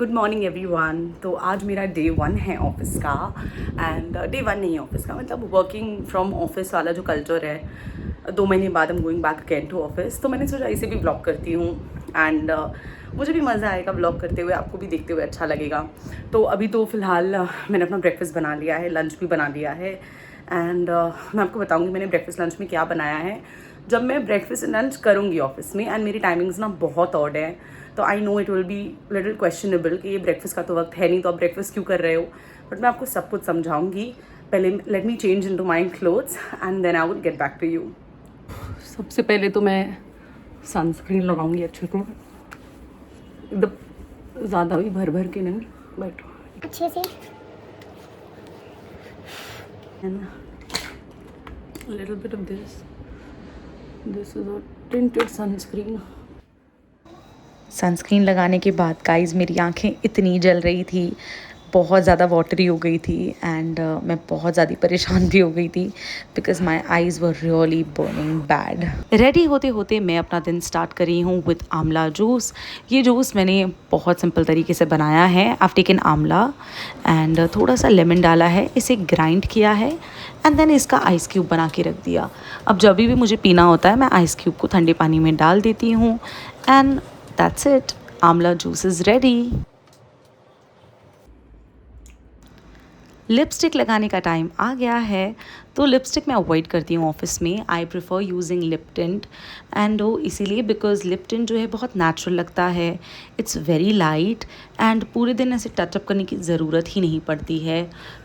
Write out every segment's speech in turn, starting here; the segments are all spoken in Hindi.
Good morning everyone. तो आज मेरा डे 1 है ऑफिस का एंड डे 1 नहीं है ऑफिस का, मतलब वर्किंग फ्रॉम ऑफिस वाला जो कल्चर है। 2 महीने बाद हम going back again to office, तो मैंने सोचा इसे भी ब्लॉग करती हूँ एंड मुझे भी मज़ा आएगा ब्लॉग करते हुए, आपको भी देखते हुए अच्छा लगेगा। तो अभी तो फ़िलहाल मैंने अपना ब्रेकफास्ट बना लिया है, लंच भी बना लिया है एंड मैं आपको बताऊँगी मैंने ब्रेकफास्ट लंच में क्या बनाया है जब मैं ब्रेकफास्ट लंच करूँगी ऑफिस में। एंड मेरी टाइमिंग्स ना बहुत ऑड है, तो I know it will be little questionable कि ये ब्रेकफास्ट का तो वक्त है नहीं, तो आप ब्रेकफास्ट क्यों कर रहे हो। बट मैं आपको सब कुछ समझाऊंगी। पहले let me change into my clothes and then I will get back to you. सबसे पहले तो मैं सनस्क्रीन लगाऊंगी अच्छे को, एकदम ज़्यादा भी भर भर के नहीं, बट अच्छे से। Little bit of this is a tinted sunscreen. Sunscreen लगाने के बाद गाइस मेरी आंखें इतनी जल रही थी, बहुत ज़्यादा वाटरी हो गई थी एंड मैं बहुत ज़्यादा परेशान भी हो गई थी because my eyes were really burning bad. Ready होते होते मैं अपना दिन स्टार्ट कर रही हूँ विद आंवला जूस। ये जूस मैंने बहुत सिंपल तरीके से बनाया है। आई टेकन आंवला एंड थोड़ा सा लेमन डाला है, इसे ग्राइंड किया है एंड देन इसका आइस क्यूब बना के रख दिया। अब जब भी मुझे पीना होता है मैं आइस क्यूब को ठंडे पानी में डाल देती हूँ एंड that's it, आंवला जूस is ready। लिपस्टिक लगाने का टाइम आ गया है, तो लिपस्टिक मैं अवॉइड करती हूँ ऑफिस में। I prefer using lip tint and वो इसीलिए बिकॉज लिप टिंट जो है बहुत नेचुरल लगता है, इट्स वेरी लाइट एंड पूरे दिन ऐसे टचअप करने की ज़रूरत ही नहीं पड़ती है,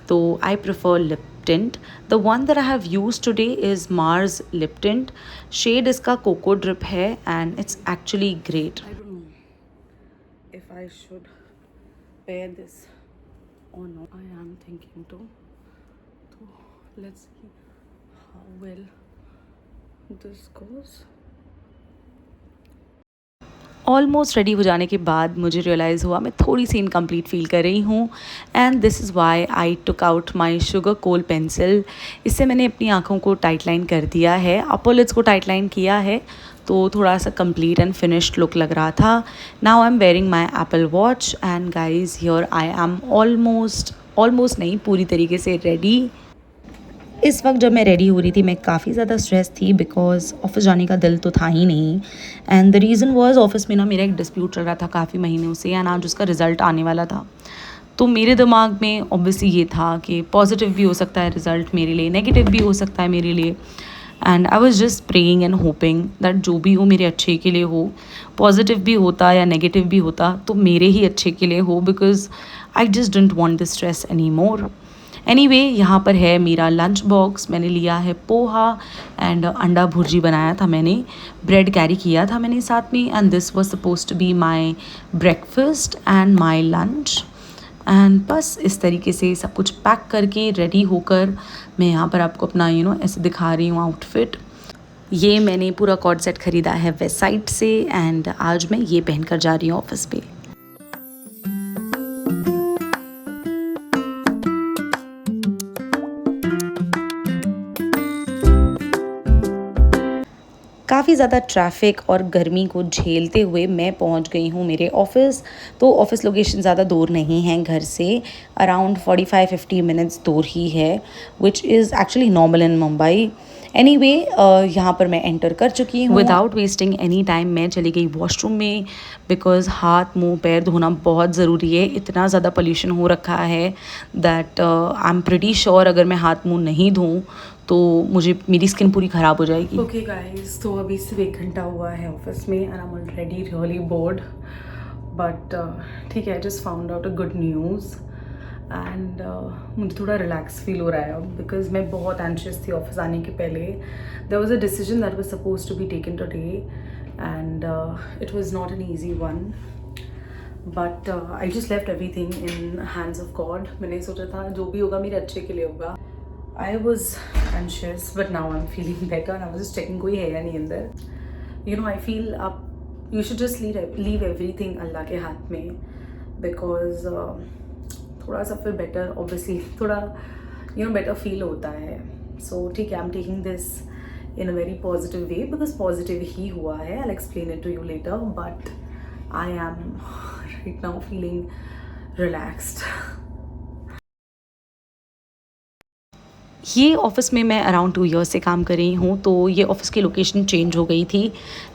तो I prefer lip tint. The one that I have use today is Mars lip tint. Shade इसका कोको ड्रिप है and it's actually great. If I should pair this or not, I am thinking to. So let's see how well this goes. Almost ready हो जाने के बाद मुझे रियलाइज़ हुआ मैं थोड़ी सी इनकम्प्लीट फील कर रही हूँ and this is why I took out my sugar kohl pencil. इससे मैंने अपनी आँखों को टाइट लाइन कर दिया है, अपर लिड्स को टाइट लाइन किया है, तो थोड़ा सा कंप्लीट एंड फिनिश्ड लुक लग रहा था। Now I am wearing my Apple watch and guys here I am almost नहीं, पूरी तरीके से रेडी। इस वक्त जब मैं रेडी हो रही थी मैं काफ़ी ज़्यादा स्ट्रेस थी बिकॉज ऑफिस जाने का दिल तो था ही नहीं and the reason was office में ना मेरा एक डिस्प्यूट चल रहा था काफ़ी महीनों से एंड आज उसका रिज़ल्ट आने वाला था। तो मेरे दिमाग में ऑब्वियसली ये था कि पॉजिटिव भी हो सकता है रिज़ल्ट मेरे लिए, नेगेटिव भी हो सकता है मेरे लिए and I was just praying and hoping that जो भी हो मेरे अच्छे के लिए हो। पॉजिटिव भी होता या नेगेटिव भी होता तो मेरे ही अच्छे के लिए हो because I just didn't want this stress any more. Anyway यहाँ पर है मेरा लंच बॉक्स। मैंने लिया है पोहा एंड अंडा भुर्जी बनाया था, मैंने ब्रेड कैरी किया था मैंने साथ में and this was suppose to be my breakfast and my lunch and बस इस तरीके से सब कुछ पैक करके रेडी होकर मैं यहाँ पर आपको अपना ऐसे दिखा रही हूँ आउटफिट। ये मैंने पूरा कॉर्ड सेट ख़रीदा है वेस्ट साइड से एंड आज मैं ये पहनकर जा रही हूँ ऑफिस पे। काफ़ी ज़्यादा ट्रैफिक और गर्मी को झेलते हुए मैं पहुंच गई हूं मेरे ऑफ़िस। तो ऑफ़िस लोकेशन ज़्यादा दूर नहीं है घर से, अराउंड 45-50 मिनट्स दूर ही है, which is actually normal in Mumbai. Anyway यहाँ पर मैं एंटर कर चुकी हूँ। विदाउट वेस्टिंग एनी टाइम मैं चली गई वॉशरूम में बिकॉज़ हाथ मुंह पैर धोना बहुत ज़रूरी है। इतना ज़्यादा पोल्यूशन हो रखा है that I am pretty sure अगर मैं हाथ मुंह नहीं धोऊँ तो मेरी स्किन पूरी ख़राब हो जाएगी। ओके गाइस, तो अभी सिर्फ 1 घंटा हुआ है ऑफिस में and I am already really bored, but ठीक है, I just found out a good news and मुझे थोड़ा रिलैक्स फील हो रहा है अब बिकॉज मैं बहुत एंशियस थी ऑफिस आने के पहले। There was a decision that was suppose to be taken today and it was not an easy one, but I just left everything in hands of God. मैंने सोचा था जो भी होगा मेरे अच्छे के लिए होगा। I was anxious, but now I'm feeling better and I was just checking कोई है या नहीं अंदर। You know, I feel you should just leave everything अल्लाह के हाथ में because थोड़ा सा फिर better, obviously थोड़ा better feel होता है। So ठीक है, I'm taking this in a very positive way because positive ही हुआ है। I'll explain it to you later, but I am right now feeling relaxed. ये ऑफ़िस में मैं अराउंड 2 ईयर्स से काम कर रही हूँ, तो ये ऑफ़िस की लोकेशन चेंज हो गई थी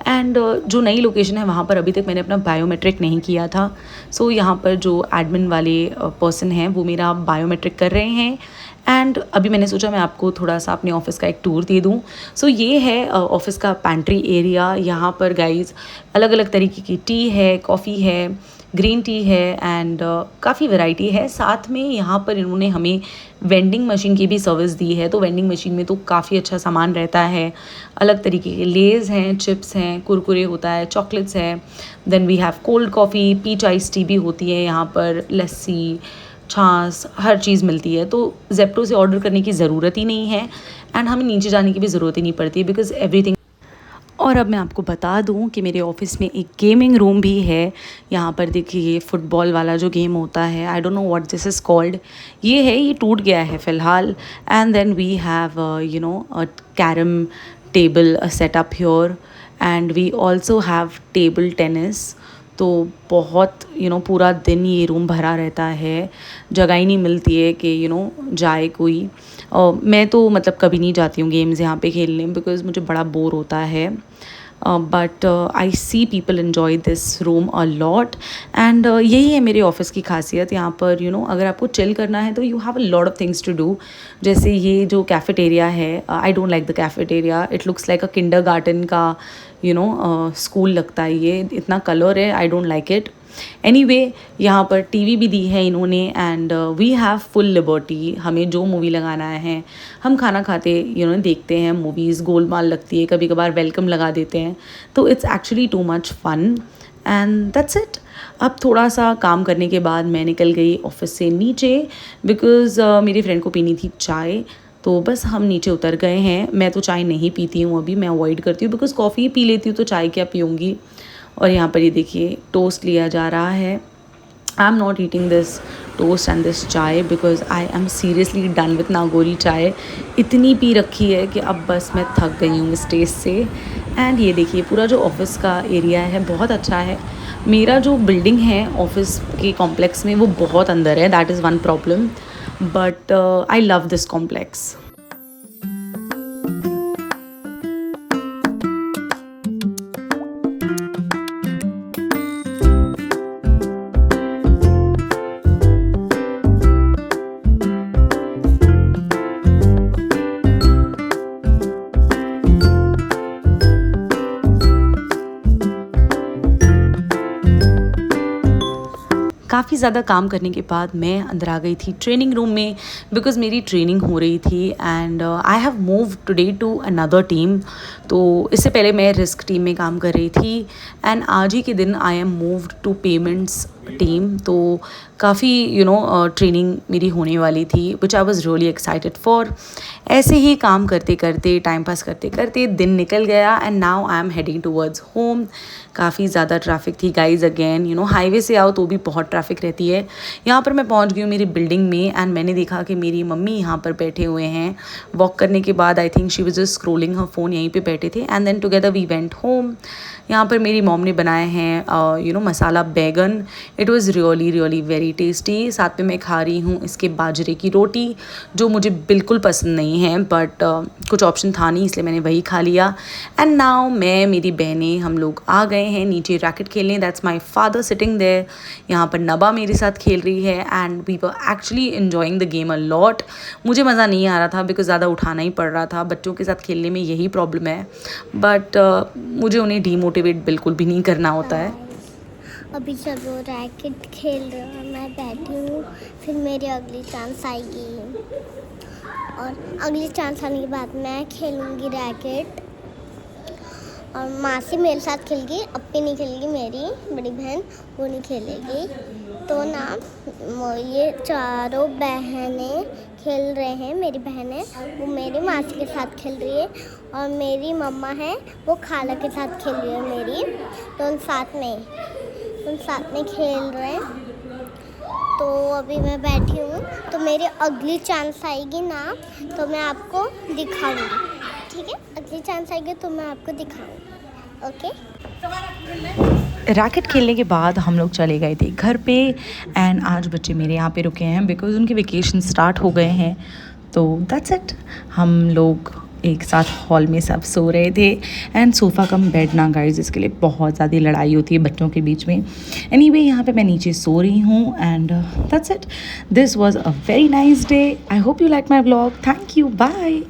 एंड जो नई लोकेशन है वहाँ पर अभी तक मैंने अपना बायोमेट्रिक नहीं किया था। सो यहाँ पर जो एडमिन वाले पर्सन हैं वो मेरा बायोमेट्रिक कर रहे हैं एंड अभी मैंने सोचा मैं आपको थोड़ा सा अपने ऑफ़िस का एक टूर दे दूँ। सो ये है ऑफ़िस का पैंट्री एरिया। यहाँ पर गाइज़ अलग अलग तरीके की टी है, कॉफ़ी है, ग्रीन टी है एंड काफ़ी वैरायटी है। साथ में यहाँ पर इन्होंने हमें वेंडिंग मशीन की भी सर्विस दी है, तो वेंडिंग मशीन में तो काफ़ी अच्छा सामान रहता है। अलग तरीके के लेज़ हैं, चिप्स हैं, कुरकुरे होता है, चॉकलेट्स है। Then we have cold coffee, peach ice tea भी होती है यहाँ पर, लस्सी, छाछ, हर चीज़ मिलती है। तो ज़ेप्टो से ऑर्डर करने की ज़रूरत ही नहीं है एंड हमें नीचे जाने की भी ज़रूरत ही नहीं पड़ती है बिकॉज़ एवरीथिंग। और अब मैं आपको बता दूं कि मेरे ऑफ़िस में एक गेमिंग रूम भी है। यहाँ पर देखिए ये फुटबॉल वाला जो गेम होता है, I don't know what this is called, ये है, ये टूट गया है फ़िलहाल। And then we have a carrom table set up here and we also have table tennis. तो बहुत पूरा दिन ये रूम भरा रहता है, जगह ही नहीं मिलती है कि जाए कोई। मैं तो मतलब कभी नहीं जाती हूँ गेम्स यहाँ पे खेलने बिकॉज़ मुझे बड़ा बोर होता है। But I see people enjoy this room a lot and यही है मेरे ऑफ़िस की खासियत। यहाँ पर अगर आपको चिल करना है तो you have a lot of things to do. जैसे ये जो कैफ़ेटेरिया है, I don't like the cafeteria, it looks like a kindergarten का स्कूल लगता है। ये इतना कलर है, I don't like it. Anyway यहाँ पर टीवी भी दी है इन्होंने and we have full liberty. हमें जो मूवी लगाना है हम खाना खाते देखते हैं मूवीज़। गोलमाल लगती है, कभी कभार वेलकम लगा देते हैं, तो it's actually too much fun and that's it. अब थोड़ा सा काम करने के बाद मैं निकल गई ऑफिस से नीचे बिकॉज़ मेरी फ्रेंड को पीनी थी चाय, तो बस हम नीचे उतर गए हैं। मैं तो चाय नहीं पीती हूँ अभी, मैं अवॉइड करती हूँ बिकॉज़ कॉफ़ी ही पी लेती हूँ तो चाय क्या पीऊँगी। और यहाँ पर ये देखिए टोस्ट लिया जा रहा है। I am not eating this toast and this chai because I am seriously done with Nagauri chai. इतनी पी रखी है कि अब बस मैं थक गई हूँ इस टेस्ट से। एंड ये देखिए पूरा जो ऑफिस का एरिया है बहुत अच्छा है। मेरा जो बिल्डिंग है ऑफिस के कॉम्प्लेक्स में वो बहुत अंदर है, that is one problem, but I love this complex. काफ़ी ज़्यादा काम करने के बाद मैं अंदर आ गई थी ट्रेनिंग रूम में बिकॉज़ मेरी ट्रेनिंग हो रही थी and I have move today to another team. तो इससे पहले मैं रिस्क टीम में काम कर रही थी एंड आज ही के दिन I am moved to payments team. तो काफ़ी ट्रेनिंग मेरी होने वाली थी which I was really excited for. ऐसे ही काम करते करते, टाइम पास करते करते दिन निकल गया and now I am heading towards home. काफ़ी ज़्यादा ट्रैफिक थी गाइज, अगेन हाईवे से आओ तो भी बहुत ट्रैफिक रहती है। यहाँ पर मैं पहुँच गई हूँ मेरी बिल्डिंग में एंड मैंने देखा कि मेरी मम्मी यहाँ पर बैठे हुए हैं। वॉक करने के बाद I think she was just scrolling her phone, यहीं पे बैठे थे and then together we went home. यहाँ पर मेरी मॉम ने बनाए हैं मसाला बैगन। It was really very tasty. साथ में मैं खा रही हूँ इसके बाजरे की रोटी जो मुझे बिल्कुल पसंद नहीं है, बट कुछ ऑप्शन था नहीं इसलिए मैंने वही खा लिया। एंड नाउ मैं, मेरी बहनें, हम लोग आ गए हैं नीचे रैकेट खेलने। That's my father sitting there. यहाँ पर नबा मेरे साथ खेल रही है and we were actually enjoying the game a lot. मुझे मज़ा नहीं आ रहा था बिकॉज ज़्यादा उठाना ही पड़ रहा था। बच्चों के साथ खेलने में यही प्रॉब्लम है, बट मुझे उन्हें डीमोटिवेट बिल्कुल भी नहीं करना होता है। अभी सब वो रैकेट खेल रहे हैं, मैं बैठी हूँ, फिर मेरी अगली चांस आएगी और अगली चांस आने के बाद मैं खेलूँगी रैकेट और मासी मेरे साथ खेलेगी। अपनी नहीं खेलेगी, मेरी बड़ी बहन वो नहीं खेलेगी। तो ना ये चारों बहनें खेल रहे हैं। मेरी बहन है वो मेरी मासी के साथ खेल रही है और मेरी मम्मा है वो खाला के साथ खेल रही है मेरी। तो उन साथ में खेल रहे हैं। तो अभी मैं बैठी हूँ, तो मेरी अगली चांस आएगी ना तो मैं आपको दिखाऊंगी, ठीक है? अगली चांस आएगी तो मैं आपको दिखाऊंगी, ओके? रैकेट खेलने के बाद हम लोग चले गए थे घर पे एंड आज बच्चे मेरे यहाँ पे रुके हैं बिकॉज़ उनके वेकेशन स्टार्ट हो गए हैं। तो दैट्स इट, हम लोग एक साथ हॉल में सब सो रहे थे एंड सोफ़ा कम बेड ना गाइस, इसके लिए बहुत ज़्यादा लड़ाई होती है बच्चों के बीच में। एनीवे यहाँ पे मैं नीचे सो रही हूँ and that's it, this was a very nice day. I hope you like my vlog. Thank you, bye.